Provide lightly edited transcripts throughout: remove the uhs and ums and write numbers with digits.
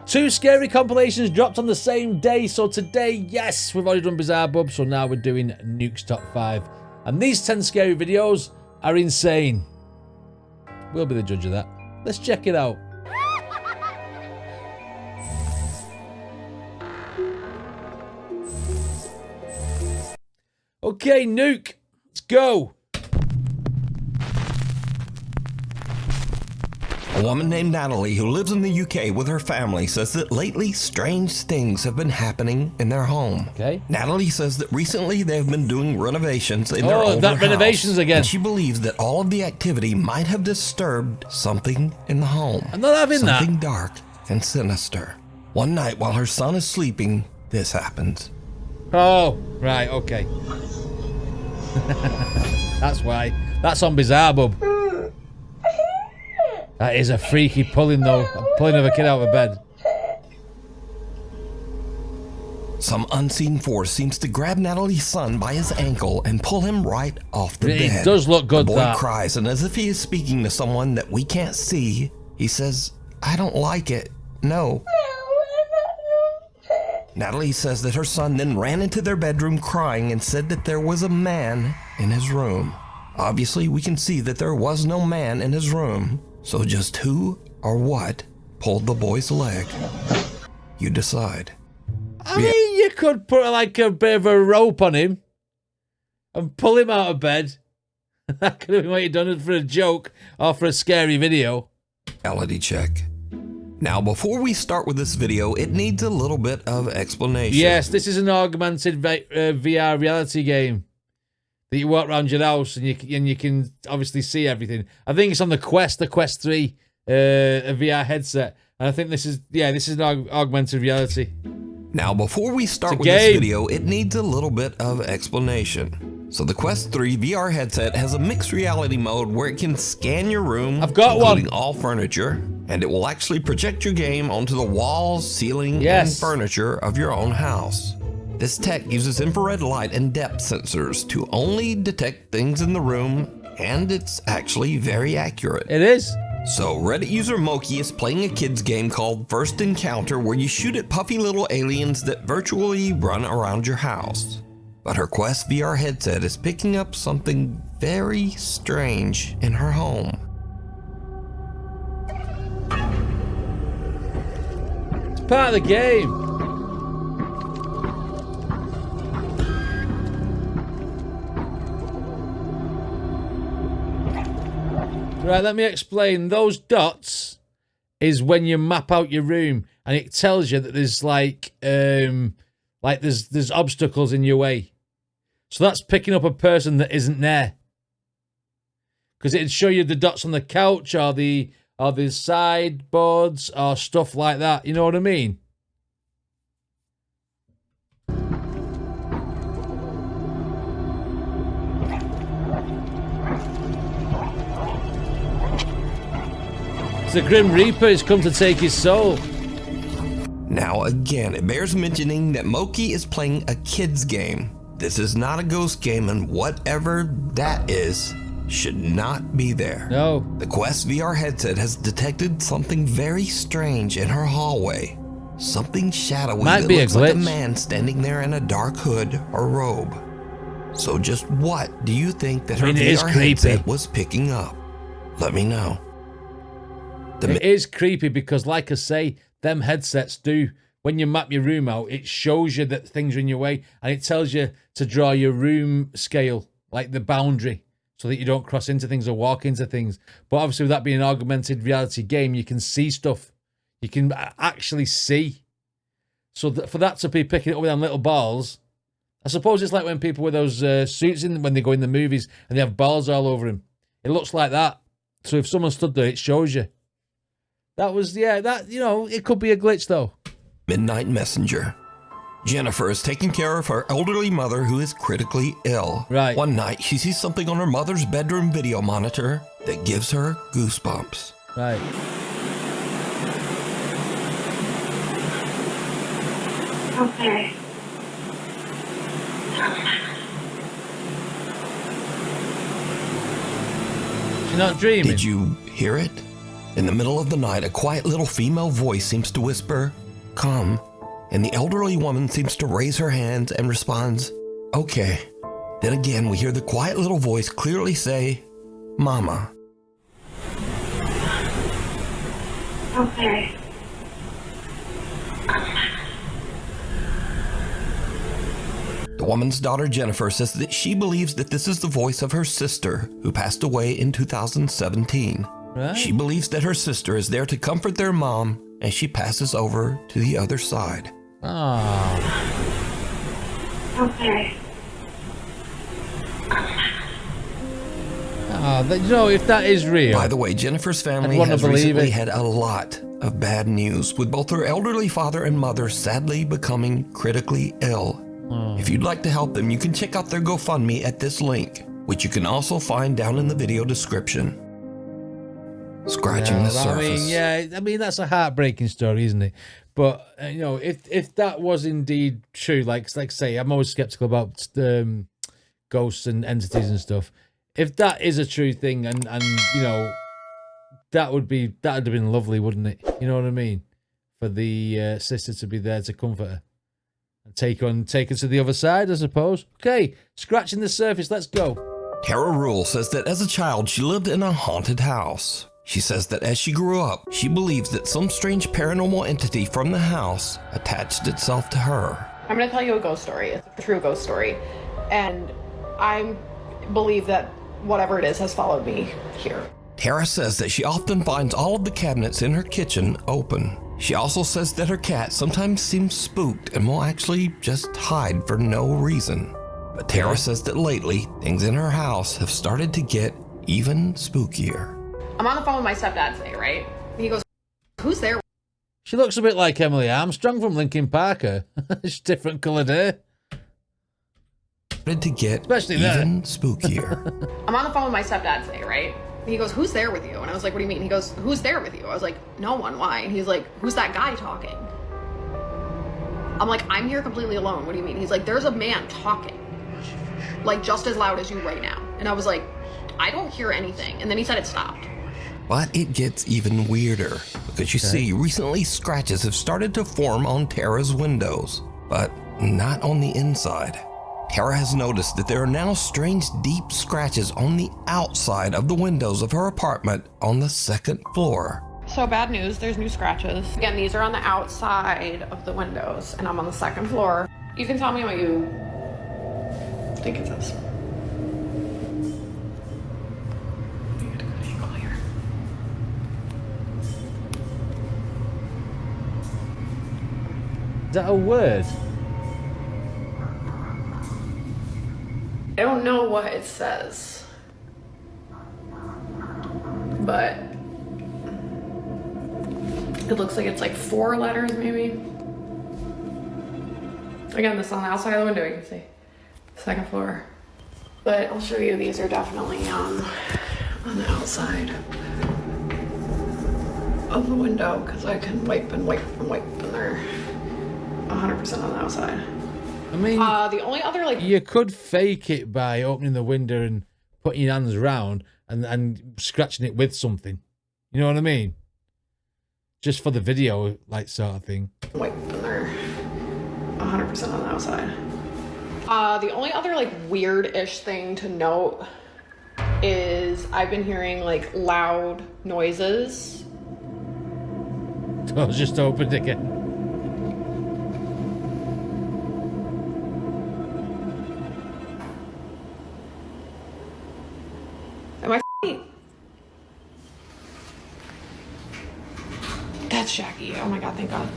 2 scary compilations dropped on the same day. So today, yes, we've already done Bizarre Bub, so now we're doing Nuke's Top 5. And these 10 scary videos are insane. We'll be the judge of that. Let's check it out. Okay, Nuke, let's go. A woman named Natalie who lives in the UK with her family says that lately strange things have been happening in their home. Okay. Natalie says that recently they have been doing renovations in their older that renovations house, again. and she believes that all of the activity might have disturbed something in the home. I'm not having that. Something dark and sinister. One night while her son is sleeping, this happens. Oh, right, okay. That's why. That's on Bizarre Bub. That is a freaky pulling though. A pulling of a kid out of bed. Some unseen force seems to grab Natalie's son by his ankle and pull him right off the bed. It does look good, The boy that. cries, and as if he is speaking to someone that we can't see, he says, "I don't like it. No." Natalie says that her son then ran into their bedroom crying and said that there was a man in his room. Obviously, we can see that there was no man in his room. So just who or what pulled the boy's leg? You decide. I mean, you could put like a bit of a rope on him and pull him out of bed. That could have been what you'd done for a joke or for a scary video. Reality check. Now, before we start with this video, it needs a little bit of explanation. Yes, this is an augmented VR reality game that you walk around your house and you can obviously see everything. I think it's on the Quest 3, a VR headset. And I think this is an augmented reality. Now, before we start with this video, it needs a little bit of explanation. So the Quest 3 VR headset has a mixed reality mode where it can scan your room, I've got including one. all furniture, and it will actually project your game onto the walls, ceiling, Yes. and furniture of your own house. This tech uses infrared light and depth sensors to only detect things in the room, and it's actually very accurate. It is. So Reddit user Moki is playing a kids game called First Encounter where you shoot at puffy little aliens that virtually run around your house. But her Quest VR headset is picking up something very strange in her home. It's part of the game. Right, let me explain. Those dots is when you map out your room, and it tells you that there's there's obstacles in your way. So that's picking up a person that isn't there, because it'd show you the dots on the couch or the sideboards or stuff like that. You know what I mean? The Grim Reaper has come to take his soul. Now again, it bears mentioning that Moki is playing a kid's game. This is not a ghost game, and whatever that is should not be there. No. The Quest VR headset has detected something very strange in her hallway. Something shadowy that looks like a man standing there in a dark hood or robe. So just what do you think that her VR headset was picking up? Let me know. It is creepy because, like I say, them headsets do, when you map your room out, it shows you that things are in your way, and it tells you to draw your room scale, like the boundary, so that you don't cross into things or walk into things. But obviously, with that being an augmented reality game, you can see stuff. You can actually see. So for that to be picking it up with them little balls, I suppose it's like when people wear those suits when they go in the movies and they have balls all over them. It looks like that. So if someone stood there, it shows you. That was, it could be a glitch though. Midnight Messenger. Jennifer is taking care of her elderly mother who is critically ill. Right. One night, she sees something on her mother's bedroom video monitor that gives her goosebumps. Right. Okay. She's not dreaming. Did you hear it? In the middle of the night, a quiet little female voice seems to whisper, "Come," and the elderly woman seems to raise her hands and responds, "Okay." Then again, we hear the quiet little voice clearly say, "Mama." Okay. The woman's daughter Jennifer says that she believes that this is the voice of her sister who passed away in 2017. Right. She believes that her sister is there to comfort their mom as she passes over to the other side. Oh. Okay. Oh, if that is real. By the way, Jennifer's family has recently had a lot of bad news, with both her elderly father and mother sadly becoming critically ill. If you'd like to help them, you can check out their GoFundMe at this link, which you can also find down in the video description. Scratching the surface. I mean, that's a heartbreaking story, isn't it? But if that was indeed true, like say, I'm always skeptical about ghosts and entities and stuff. If that is a true thing, and that'd have been lovely, wouldn't it? You know what I mean? For the sister to be there to comfort her and take her to the other side, I suppose. Okay, scratching the surface. Let's go. Tara Rule says that as a child, she lived in a haunted house. She says that as she grew up, she believes that some strange paranormal entity from the house attached itself to her. I'm going to tell you a ghost story. It's a true ghost story. And I believe that whatever it is has followed me here. Tara says that she often finds all of the cabinets in her kitchen open. She also says that her cat sometimes seems spooked and will actually just hide for no reason. But Tara says that lately, things in her house have started to get even spookier. I'm on the phone with my stepdad today, right? He goes, "Who's there?" She looks a bit like Emily Armstrong from Linkin Park. It's different coloured hair. Started to get Especially even spookier. I'm on the phone with my stepdad today, right? He goes, "Who's there with you?" And I was like, "What do you mean?" He goes, "Who's there with you?" I was like, "No one, why?" And he's like, "Who's that guy talking?" I'm like, "I'm here completely alone. What do you mean?" He's like, "There's a man talking, like just as loud as you right now." And I was like, "I don't hear anything." And then he said it stopped. But it gets even weirder, because you see, recently scratches have started to form on Tara's windows, but not on the inside. Tara has noticed that there are now strange deep scratches on the outside of the windows of her apartment on the second floor. So bad news, there's new scratches. Again, these are on the outside of the windows, and I'm on the second floor. You can tell me what you think it says. Is that a word? I don't know what it says, but it looks like it's like 4 letters maybe. Again, this is on the outside of the window, you can see. Second floor. But I'll show you, these are definitely on the outside of the window, because I can wipe and wipe and wipe, and they're 100% on the outside. I mean, the only other you could fake it by opening the window and putting your hands around and scratching it with something. You know what I mean? Just for the video, like, sort of thing. Wipe, and they're 100% on the outside. The only other weird-ish thing to note is I've been hearing loud noises. Door's just opened again. Am I That's Jackie. Oh my god, thank god.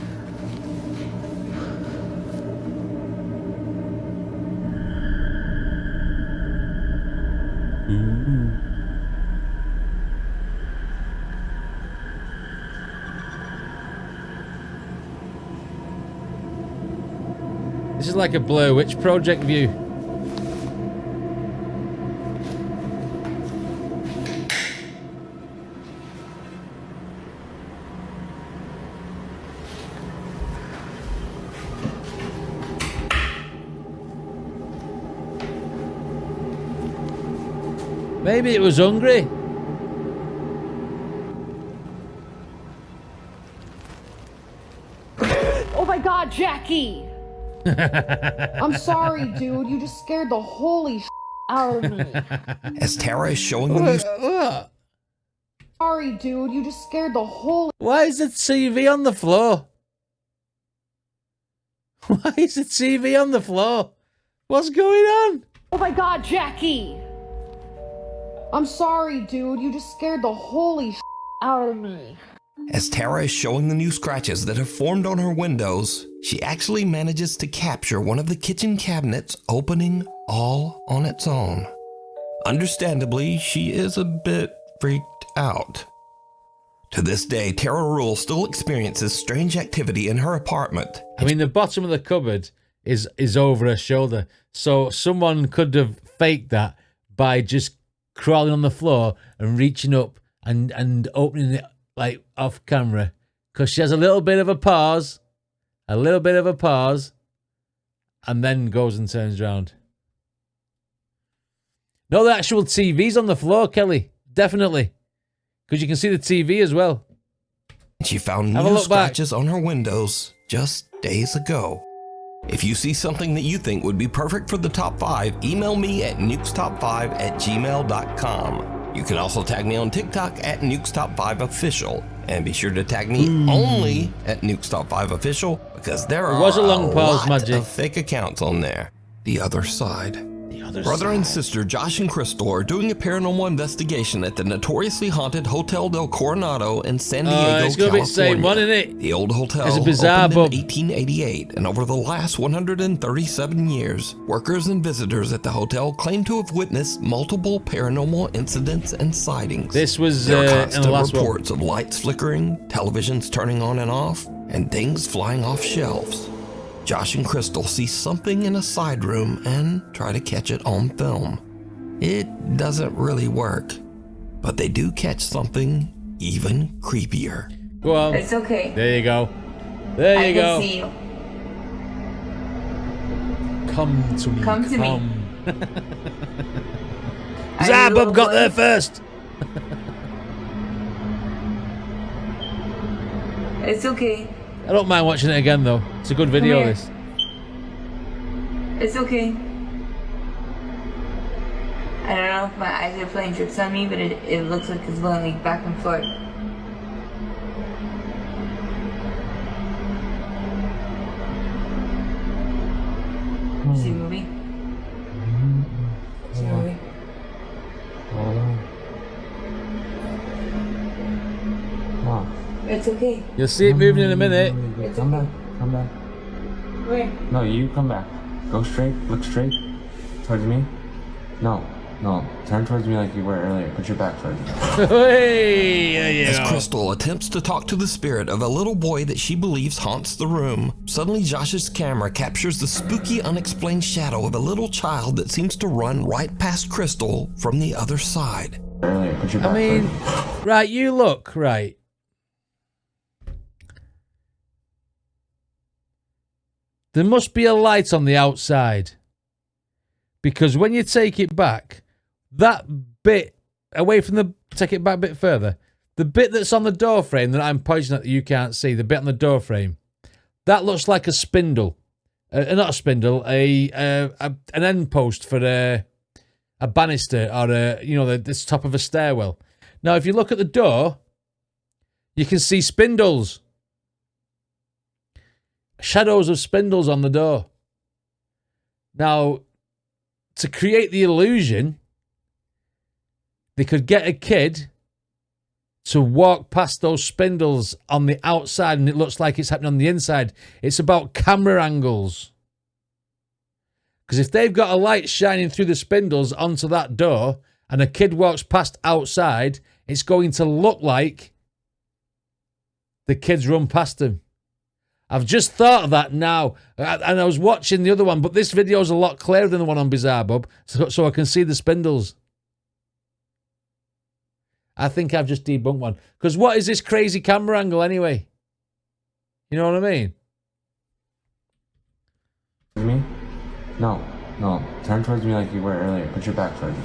This is like a Blair Witch Project view. Maybe it was hungry. my God, Jackie! I'm sorry, dude. You just scared the holy out of me. As Tara is showing the news. Sorry, dude. You just scared the holy. Why is the TV on the floor? Why is the TV on the floor? What's going on? Oh my God, Jackie! I'm sorry, dude. You just scared the holy out of me. As Tara is showing the new scratches that have formed on her windows, she actually manages to capture one of the kitchen cabinets opening all on its own. Understandably, she is a bit freaked out. To this day, Tara Rule still experiences strange activity in her apartment. I mean, the bottom of the cupboard is over her shoulder, so someone could have faked that by just crawling on the floor and reaching up and opening it like off camera, because she has a little bit of a pause, and then goes and turns around. No, the actual TV's on the floor, Kelly. Definitely. Because you can see the TV as well. She found new scratches on her windows just days ago. If you see something that you think would be perfect for the top 5, email me at nukestop5@gmail.com. You can also tag me on TikTok at NukesTop5Official. And be sure to tag me only at NukesTop5Official, because there are a lot of fake accounts on there. The other side. Brother and sister Josh and Crystal are doing a paranormal investigation at the notoriously haunted Hotel del Coronado in San Diego, it's gonna California. be the same one, isn't it? The old hotel It's a bizarre opened in 1888, and over the last 137 years, workers and visitors at the hotel claim to have witnessed multiple paranormal incidents and sightings. This was there are in the constant last reports of lights flickering, televisions turning on and off, and things flying off shelves. Josh and Crystal see something in a side room and try to catch it on film. It doesn't really work, but they do catch something even creepier. Go on. It's okay. There you go. There you go. I can see you. Come to me. Come to me. Zabub got there first. It's okay. I don't mind watching it again though. It's a good video. This. It's okay. I don't know if my eyes are playing tricks on me, but it looks like it's going like back and forth. See a movie? See a movie? It's okay. You'll see it moving in a minute. Come back. Come back. Where? No, you come back. Go straight. Look straight. Towards me. No. No. Turn towards me like you were earlier. Put your back towards me. Hey, there you As go. Crystal attempts to talk to the spirit of a little boy that she believes haunts the room, suddenly Josh's camera captures the spooky, unexplained shadow of a little child that seems to run right past Crystal from the other side. Earlier. Put your back I mean, towards me. right, you look, right. There must be a light on the outside. Because when you take it back, that bit away from the, take it back a bit further, the bit that's on the door frame that I'm pointing at that you can't see, the bit on the door frame, that looks like a spindle. Not a spindle, an end post for a banister or the top of a stairwell. Now, if you look at the door, you can see spindles. Shadows of spindles on the door. Now, to create the illusion, they could get a kid to walk past those spindles on the outside and it looks like it's happening on the inside. It's about camera angles. Because if they've got a light shining through the spindles onto that door and a kid walks past outside, it's going to look like the kids run past them. I've just thought of that now, and I was watching the other one, but this video is a lot clearer than the one on Bizarre Bub, so I can see the spindles. I think I've just debunked one. Because what is this crazy camera angle anyway? You know what I mean? Me? No. No. Turn towards me like you were earlier. Put your back towards me.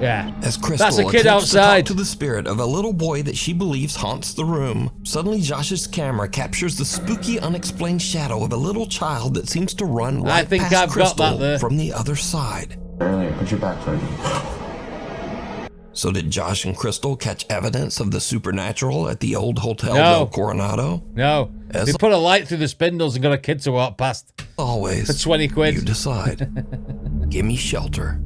Yeah. As Crystal That's a kid attempts to outside. talk to the spirit of a little boy that she believes haunts the room, suddenly Josh's camera captures the spooky, unexplained shadow of a little child that seems to run right I think past I've got Crystal that there. from the other side. Earlier, put your back towards me. So did Josh and Crystal catch evidence of the supernatural at the old Hotel No. Del Coronado? No. As They put a light through the spindles and got a kid to walk past. always, For 20 quid. you decide. Gimme shelter.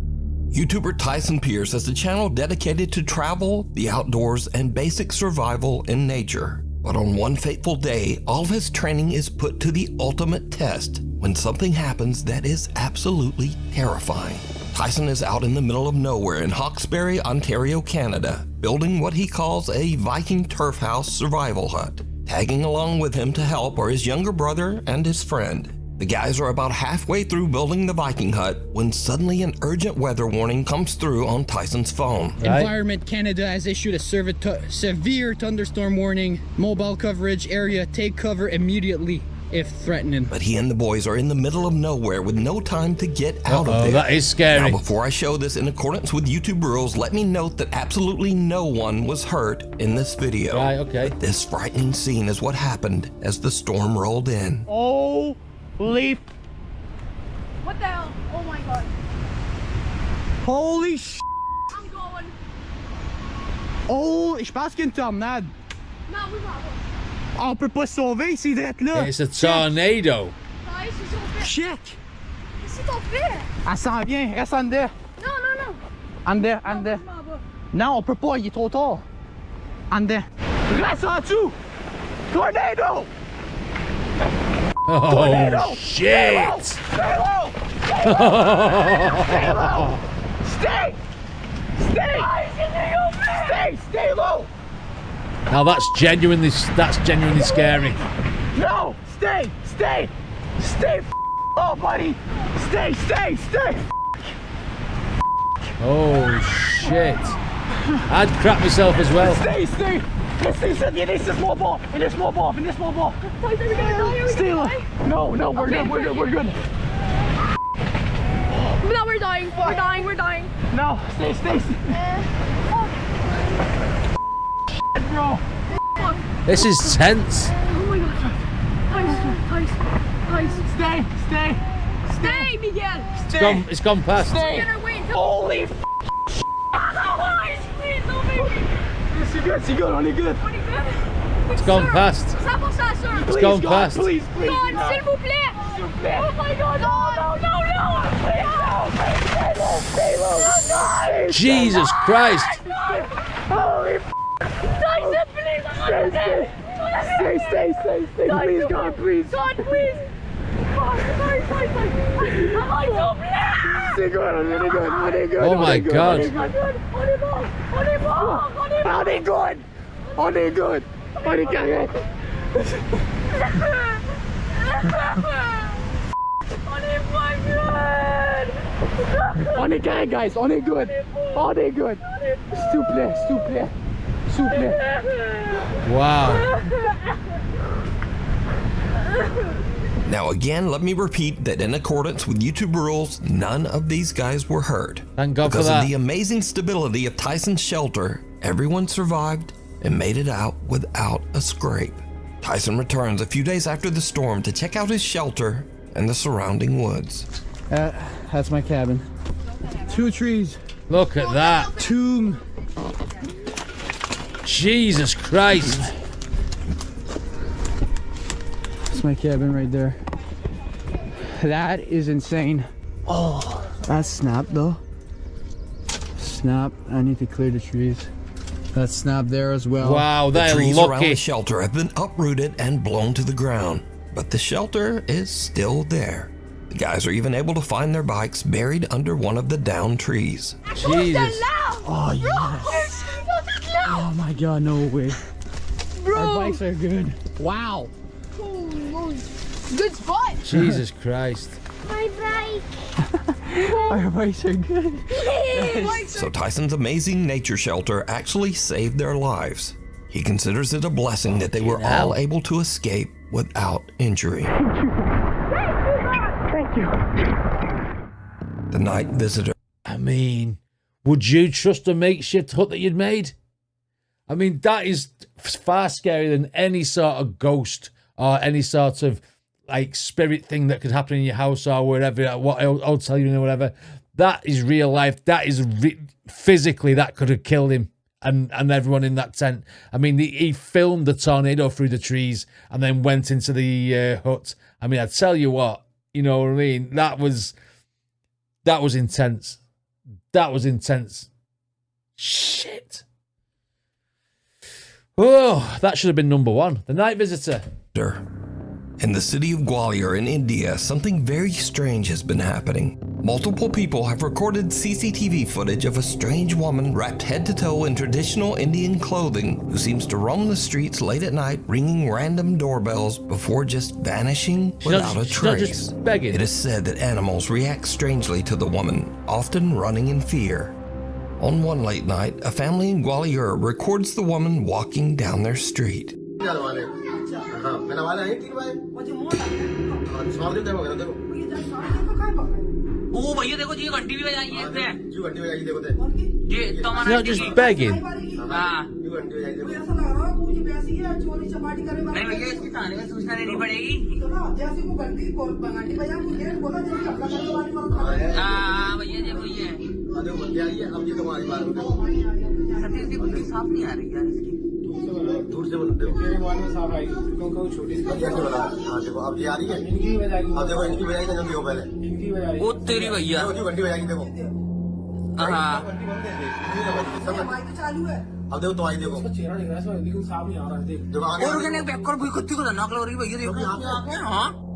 YouTuber Tyson Pierce has a channel dedicated to travel, the outdoors, and basic survival in nature. But on one fateful day, all of his training is put to the ultimate test when something happens that is absolutely terrifying. Tyson is out in the middle of nowhere in Hawkesbury, Ontario, Canada, building what he calls a Viking turf house survival hut. Tagging along with him to help are his younger brother and his friend. The guys are about halfway through building the Viking hut when suddenly an urgent weather warning comes through on Tyson's phone. Right. Environment Canada has issued a severe thunderstorm warning. Mobile coverage area, take cover immediately if threatening. But he and the boys are in the middle of nowhere with no time to get out of there. That is scary. Now, before I show this in accordance with YouTube rules, let me note that absolutely no one was hurt in this video. Right, okay. But this frightening scene is what happened as the storm rolled in. Holy What the hell? Oh my god. Holy sh... I'm going. Oh, je pense qu'il y a une tornade. Non, oui, bravo. On peut pas se sauver, c'est d'être là. It's a tornado. Nice, c'est son fait. Check. Qu'est-ce qu'ils t'ont fait? Elle s'en vient, reste en dedans. Non, non, non. En dedans, en dedans. Je m'en vais. Non, on peut pas, il est trop tard. En dedans. Reste en dessous. Tornado. Oh, shit. Stay low. Stay low. Stay. Stay. Stay low. Now that's genuinely scary. No. Stay. Oh, buddy. Stay. Oh, shit. I'd crap myself as well. Stay. Laissez-moi voir. Laissez-moi voir. Stay low. No, we're good. No, we're dying. We're dying. No, stay. Bro. This is tense. Oh my god. Tice. Stay, Miguel. It's gone past. Stay. Get her way until... Holy f***. Please, don't make me. C'est good, on est good. It's gone past. 100%, sir. It's gone past. Please. God, s'il vous plaît. Oh my god, no. Stay low. Jesus Christ. Holy f***. Tyson, please. Stay. Please, God, please. God, please. Sorry. I'm so blessed. C'est good, on est good. Oh my God. On est good. On est correct. On est correct, guys. On est good. S'il vous plaît. Wow. Now again, let me repeat that in accordance with YouTube rules, none of these guys were hurt. Thank God for Because that. of the amazing stability of Tyson's shelter, everyone survived and made it out without a scrape. Tyson returns a few days after the storm to check out his shelter and the surrounding woods. That's my cabin. 2 trees. Look at that. 2. Jesus Christ. That's my cabin right there. That is insane. Oh, that's snap though. Snap. I need to clear the trees. That's snap there as well. Wow, The they're trees around lucky. the shelter have been uprooted and blown to the ground, but the shelter is still there. The guys are even able to find their bikes buried under one of the downed trees. Jesus. Oh yes. Oh my God, no way. Our bikes are good. Wow. Good spot. Jesus Christ. My bike. Our bikes are good. So Tyson's amazing nature shelter actually saved their lives. He considers it a blessing that they were all able to escape without injury. Thank you. The night visitor I mean, would you trust a makeshift hut that you'd made? I mean, that is far scarier than any sort of ghost or any sort of like spirit thing that could happen in your house or wherever. What I'll tell you or whatever. That is real life. That is physically that could have killed him and everyone in that tent. I mean, he filmed the tornado through the trees and then went into the hut. I mean, I tell you what, you know what I mean. That was intense. That was intense. Shit. Oh, that should have been number one. The Night Visitor. In the city of Gwalior in India, something very strange has been happening. Multiple people have recorded CCTV footage of a strange woman wrapped head to toe in traditional Indian clothing who seems to roam the streets late at night, ringing random doorbells before just vanishing without a trace. It is said that animals react strangely to the woman, often running in fear. On one late night, a family in Gwalior records the woman walking down their street. Not just begging.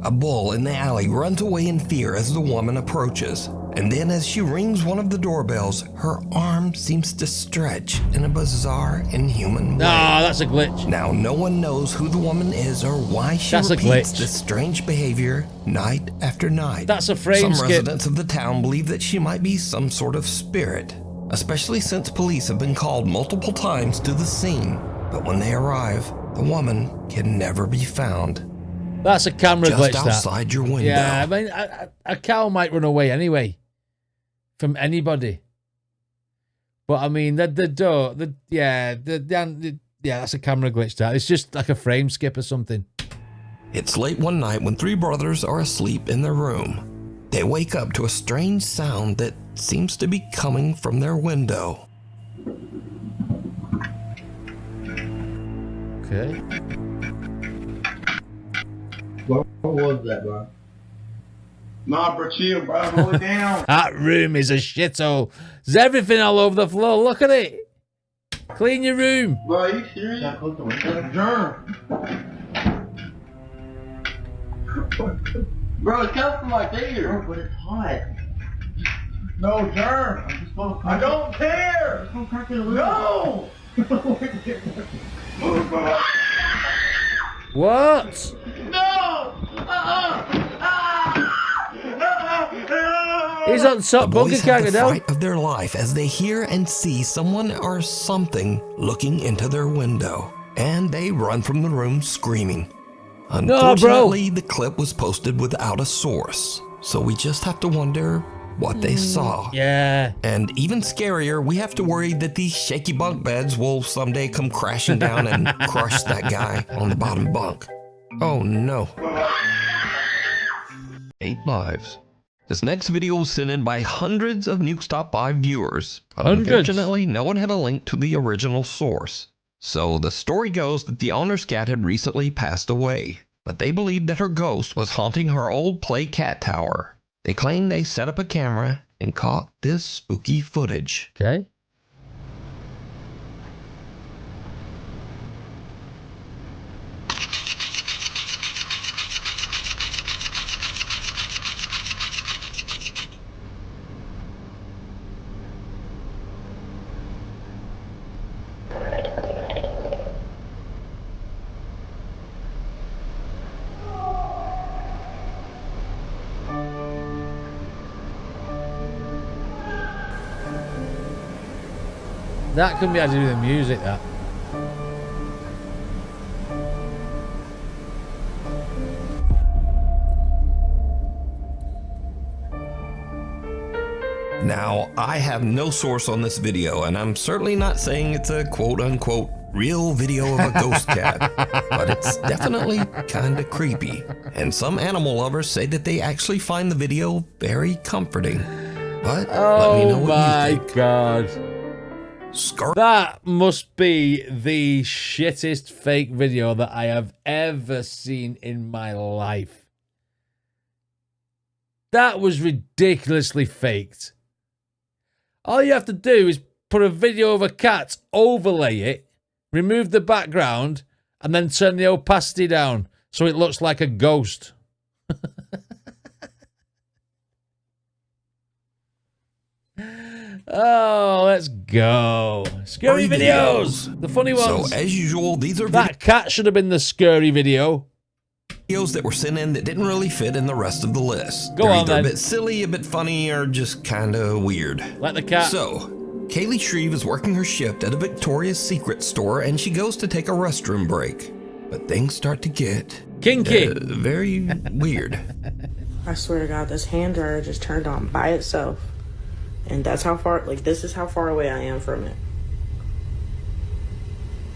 A bull in the alley runs away in fear as the woman approaches. And then as she rings one of the doorbells, her arm seems to stretch in a bizarre, inhuman way. Ah, that's a glitch. Now, no one knows who the woman is or why she repeats this strange behavior night after night. That's a frame Some skip. residents of the town believe that she might be some sort of spirit, especially since police have been called multiple times to the scene. But when they arrive, the woman can never be found. That's a camera glitch. Just outside your window. Yeah, I mean, a cow might run away anyway from anybody. But I mean, that's a camera glitch. That it's just like a frame skip or something. It's late one night when three brothers are asleep in their room. They wake up to a strange sound that seems to be coming from their window. Okay. What was that, bro? Nah, bro, chill, bro. Hold it down. That room is a shithole. There's everything all over the floor. Look at it. Clean your room. Bro, you serious? Germ. Bro, it's coming from like there. Bro, but it's hot. No, germ. I don't care. No. What? No. He's on top. The boys have the down. fright of their life as they hear and see someone or something looking into their window, and they run from the room screaming. Unfortunately, the clip was posted without a source, so we just have to wonder what they saw. Yeah. And even scarier, we have to worry that these shaky bunk beds will someday come crashing down and crush that guy on the bottom bunk. Oh no. 8 lives. This next video was sent in by hundreds of Nukes Top 5 viewers. Unfortunately, no one had a link to the original source. So the story goes that the owner's cat had recently passed away, but they believed that her ghost was haunting her old play cat tower. They claim they set up a camera and caught this spooky footage. Okay. That could be how to do the music, that. Now, I have no source on this video, and I'm certainly not saying it's a quote-unquote real video of a ghost cat, but it's definitely kinda creepy. And some animal lovers say that they actually find the video very comforting. But let me know what you think. Oh my god. That must be the shittest fake video that I have ever seen in my life. That was ridiculously faked. All you have to do is put a video of a cat, overlay it, remove the background, and then turn the opacity down so it looks like a ghost. Oh, let's go. Scary videos. The funny ones. So, as usual, these are that cat should have been the scary video. Videos that were sent in that didn't really fit in the rest of the list. Go They're on, either then. a bit silly, a bit funny, or just kind of weird. Like the cat. So, Kaylee Shreve is working her shift at a Victoria's Secret store, and she goes to take a restroom break. But things start to get kinky, very weird. I swear to God, this hand dryer just turned on by itself. And that's how far, like, this is how far away I am from it.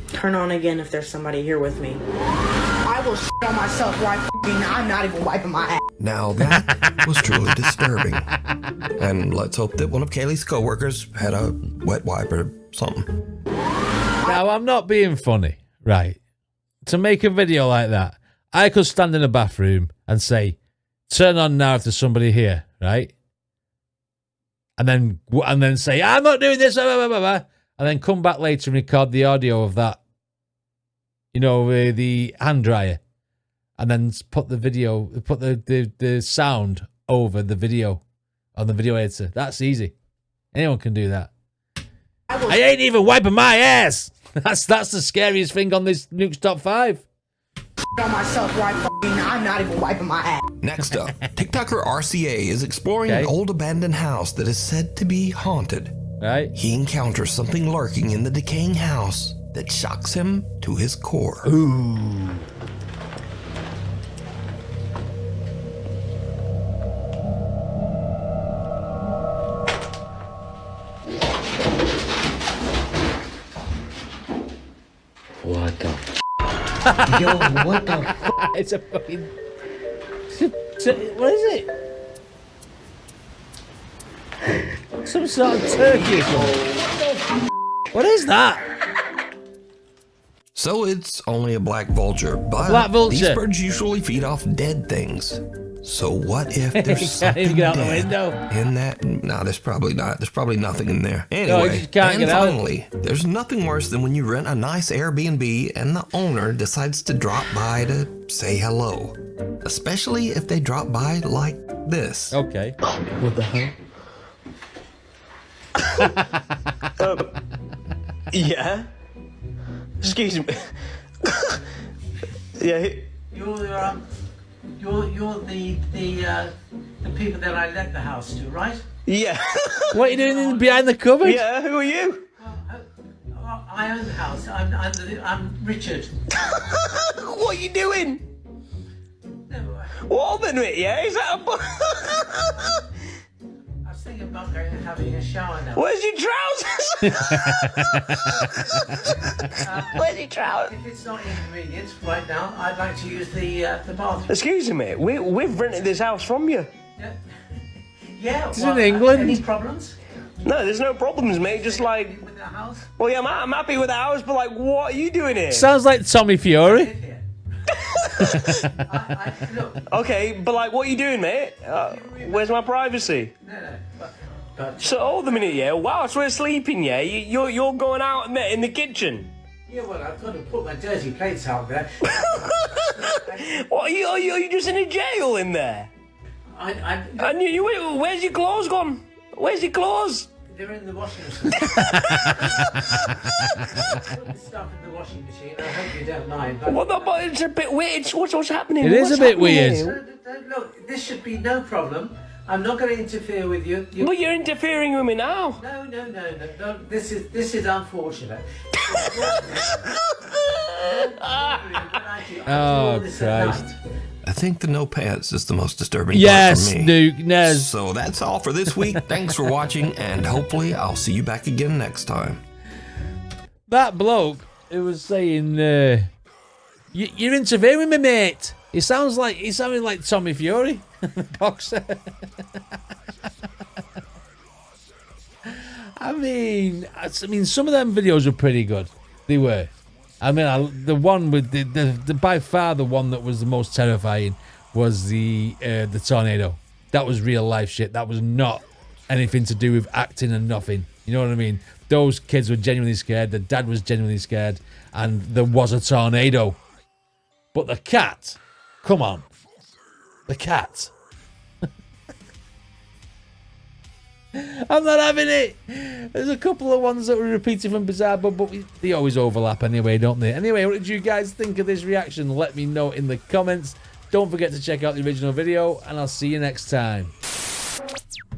Turn on again if there's somebody here with me. I will shit on myself right now. I'm not even wiping my ass. Now that was truly disturbing. And let's hope that one of Kaylee's coworkers had a wet wipe or something. Now, I'm not being funny, right? To make a video like that, I could stand in a bathroom and say, turn on now if there's somebody here, right? And then say, I'm not doing this, blah, blah, blah, blah, and then come back later and record the audio of that, you know, the hand dryer, and then put the video, put the sound over the video on the video editor. That's easy. Anyone can do that. I ain't even wiping my ass. That's the scariest thing on this Nukes Top 5. On myself right now. I'm not even wiping my ass. Next up, TikToker RCA is exploring an old abandoned house that is said to be haunted. Right. He encounters something lurking in the decaying house that shocks him to his core. Ooh. What the Yo, what the It's a fucking... What is it? Some sort of turkey or something. What is that? So it's only a black vulture, but Black vulture. these birds usually feed off dead things. So what if there's Can't something even get out the dead window. in that? No, there's probably not. There's probably nothing in there. No, you Anyway, just can't and get out. finally, there's nothing worse than when you rent a nice Airbnb and the owner decides to drop by to say hello. Especially if they drop by like this. Okay. What the hell? Yeah. Excuse me. Yeah. You're the people that I let the house to, right? Yeah. What are you doing behind the cupboard? Yeah. Who are you? I own the house. I'm Richard. What are you doing? What open it? Yeah. Is that a? I was thinking about going and having a shower now. Where's your trousers? Where's your trousers? If it's not inconvenient right now, I'd like to use the bathroom. Excuse me, we've rented this house from you. Yeah. It's in England. Any problems? No, there's no problems, mate. Just like, With the house? well, yeah, I'm happy with the house, but like, what are you doing here? Sounds like Tommy Fury. Look, Okay, but like, what are you doing, mate? Where's my privacy? no. So hold a minute, yeah. Whilst we're sleeping, yeah, you're going out in the kitchen. Yeah, well, I've got to put my dirty plates out there. What are you just in a jail in there? And where's your clothes gone? Where's your clothes? They're in the washing machine. Put the stuff in the washing machine. I hope you don't mind. But What the? It's a bit weird. What's happening? It is What's a bit happening weird. here? Look, this should be no problem. I'm not going to interfere with you. But you're interfering with me now. No. This is unfortunate. Oh, Christ. I think the no pants is the most disturbing yes, part for me. Nuke, yes. So that's all for this week. Thanks for watching, and hopefully I'll see you back again next time. That bloke who was saying, you're interfering with me, mate. He sounded like Tommy Fury, boxer. I mean, some of them videos were pretty good. They were. I mean, the one with the by far the one that was the most terrifying was the tornado. That was real life shit. That was not anything to do with acting and nothing. You know what I mean? Those kids were genuinely scared. The dad was genuinely scared, and there was a tornado. But the cat, come on, the cat. I'm not having it. There's a couple of ones that were repeated from Bizarre, but they always overlap anyway, don't they? Anyway, what did you guys think of this reaction? Let me know in the comments. Don't forget to check out the original video, and I'll see you next time.